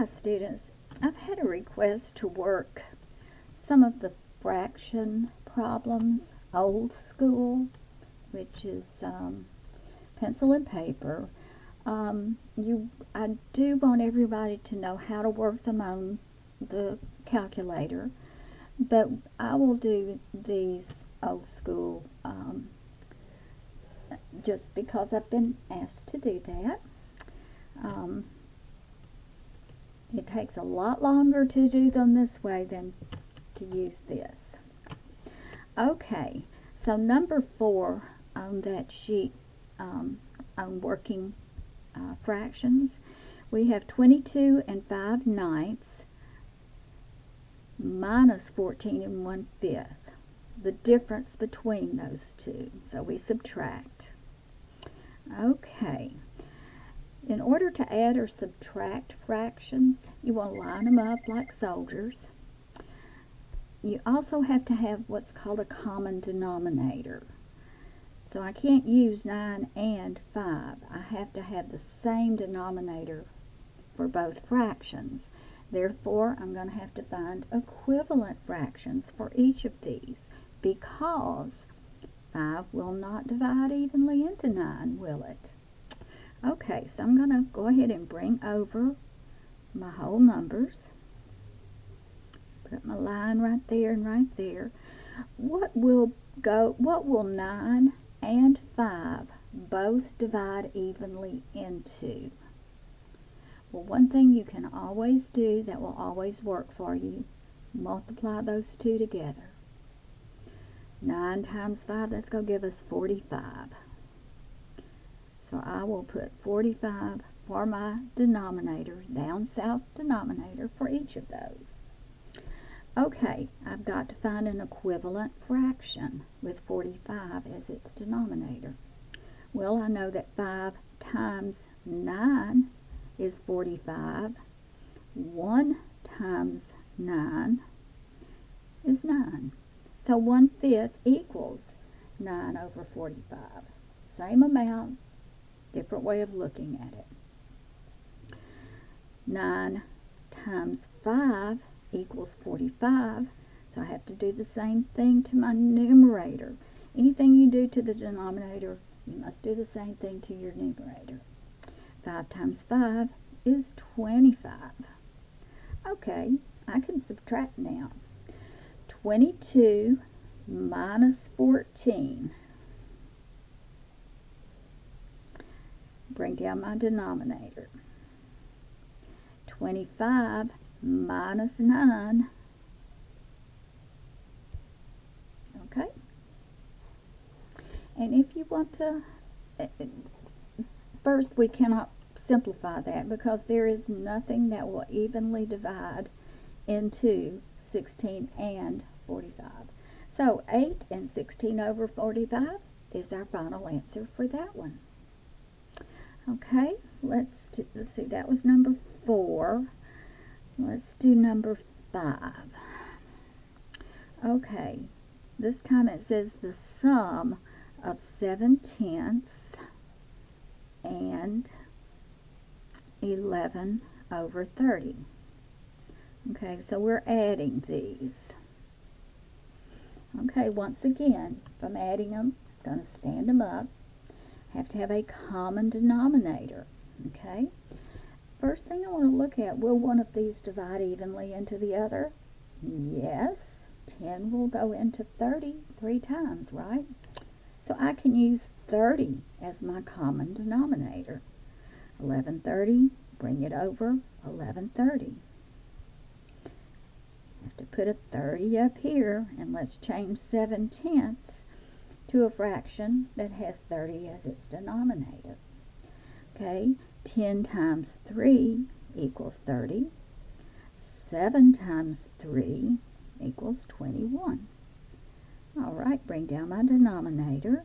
Hi students, I've had a request to work some of the fraction problems, old school, which is pencil and paper. I do want everybody to know how to work them on the calculator, but I will do these old school just because I've been asked to do that. It takes a lot longer to do them this way than to use this. Okay, so number 4 on that sheet on working fractions, we have 22 and 5/9 minus 14 and 1/5. The difference between those two. So we subtract. Okay. In order to add or subtract fractions, you want to line them up like soldiers. You also have to have what's called a common denominator. So I can't use 9 and 5. I have to have the same denominator for both fractions. Therefore, I'm going to have to find equivalent fractions for each of these, because 5 will not divide evenly into 9, will it? Okay, so I'm going to go ahead and bring over my whole numbers. Put my line right there and right there. What will 9 and 5 both divide evenly into? Well, one thing you can always do that will always work for you, multiply those two together. 9 times 5, that's going to give us 45. So I will put 45 for my denominator, down south denominator for each of those. Okay, I've got to find an equivalent fraction with 45 as its denominator. Well, I know that 5 times 9 is 45. 1 times 9 is 9. So 1/5 equals 9 over 45. Same amount, different way of looking at it. 9 times 5 equals 45, so I have to do the same thing to my numerator. Anything you do to the denominator, you must do the same thing to your numerator. 5 times 5 is 25. Okay, I can subtract now. 22 minus 14. Bring down my denominator. 25 minus 9. Okay? And if you want to, first we cannot simplify that because there is nothing that will evenly divide into 16 and 45. So 8 and 16 over 45 is our final answer for that one. Okay, let's see, that was number 4. Let's do number 5. Okay, this time it says the sum of 7/10 and 11 over 30. Okay, so we're adding these. Okay, once again, if I'm adding them, I'm going to stand them up. Have to have a common denominator. Okay, first thing I want to look at, will one of these divide evenly into the other? Yes, 10 will go into 30 3 times, right? So I can use 30 as my common denominator. 11/30, bring it over, 11/30. Have to put a 30 up here, and let's change 7/10 to a fraction that has 30 as its denominator. Okay, 10 times 3 equals 30. 7 times 3 equals 21. All right, bring down my denominator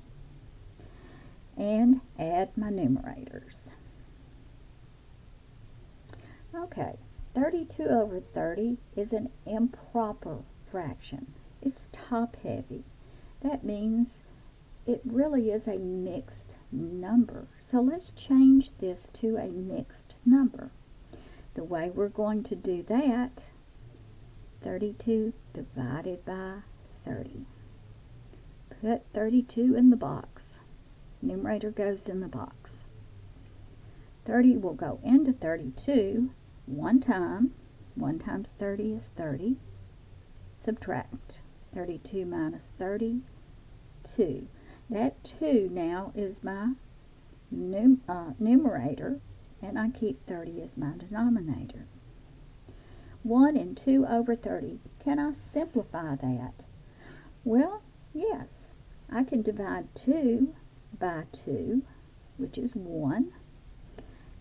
and add my numerators. Okay, 32 over 30 is an improper fraction. It's top-heavy. That means it really is a mixed number. So let's change this to a mixed number. The way we're going to do that, 32 divided by 30. Put 32 in the box. Numerator goes in the box. 30 will go into 32 one time. 1 times 30 is 30. Subtract 32 minus 30, 2. That 2 now is my numerator, and I keep 30 as my denominator. 1 and 2 over 30. Can I simplify that? Well, yes. I can divide 2 by 2, which is 1.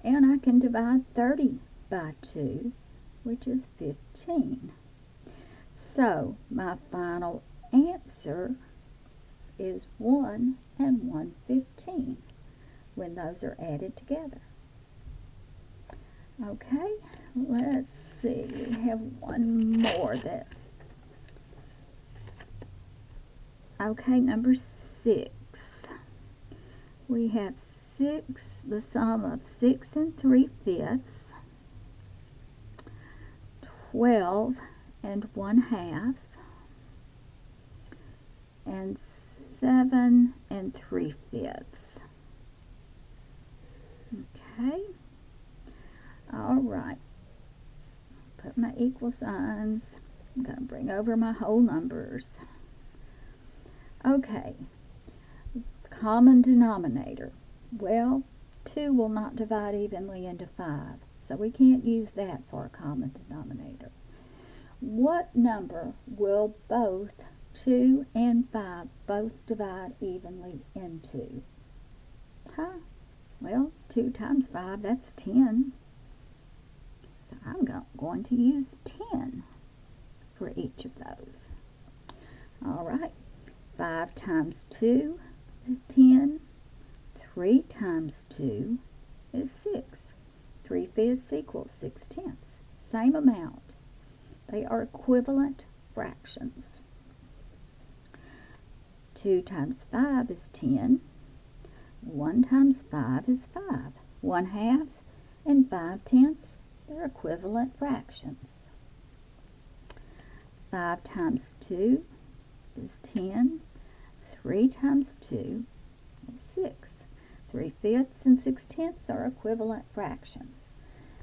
And I can divide 30 by 2, which is 15. So my final answer is 1 and 1/15 when those are added together. Okay, let's see. We have one more that. Okay, number 6. We have 6, the sum of 6 and 3/5, 12 and 1/2, and 7 and 3/5. Okay. All right. Put my equal signs. I'm going to bring over my whole numbers. Okay. Common denominator. Well, 2 will not divide evenly into 5, so we can't use that for a common denominator. What number will both 2 and 5 both divide evenly into? Well, 2 times 5, that's 10. So I'm going to use 10 for each of those. All right. 5 times 2 is 10. 3 times 2 is 6. 3/5 equals 6/10. Same amount. They are equivalent fractions. 2 times 5 is 10. 1 times 5 is 5. 1/2 and 5/10, they're equivalent fractions. 5 times 2 is 10. 3 times 2 is 6. 3/5 and 6/10 are equivalent fractions.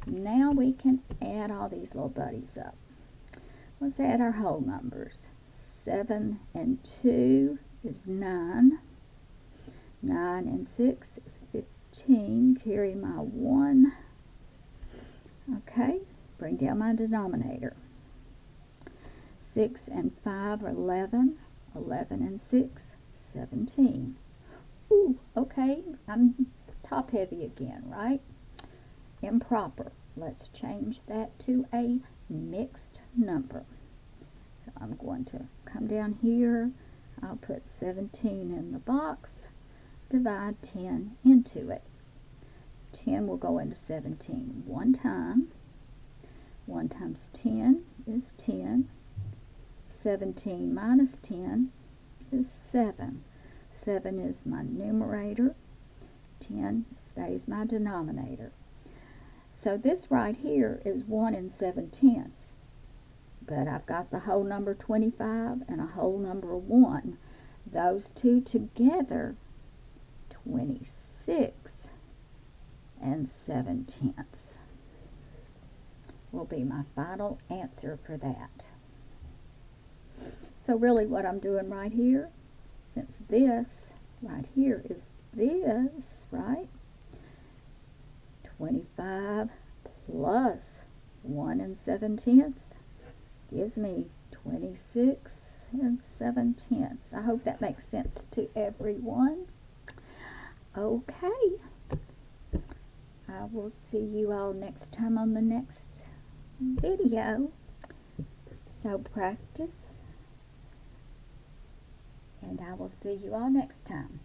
Now we can add all these little buddies up. Let's add our whole numbers. 7 and 2 is 9. 9 and 6 is 15. Carry my 1. Okay, bring down my denominator. 6 and 5 are 11. 11 and 6, 17. Ooh, okay, I'm top heavy again, right? Improper. Let's change that to a mixed number. So I'm going to come down here. I'll put 17 in the box. Divide 10 into it. 10 will go into 17 one time. 1 times 10 is 10. 17 minus 10 is 7. 7 is my numerator. 10 stays my denominator. So this right here is 1 and 7/10. But I've got the whole number 25 and a whole number 1. Those two together, 26 and 7/10 will be my final answer for that. So really what I'm doing right here, since this right here is this, right? 25 plus 1 and 7/10 gives me 26 and 7/10. I hope that makes sense to everyone. Okay. I will see you all next time on the next video. So practice. And I will see you all next time.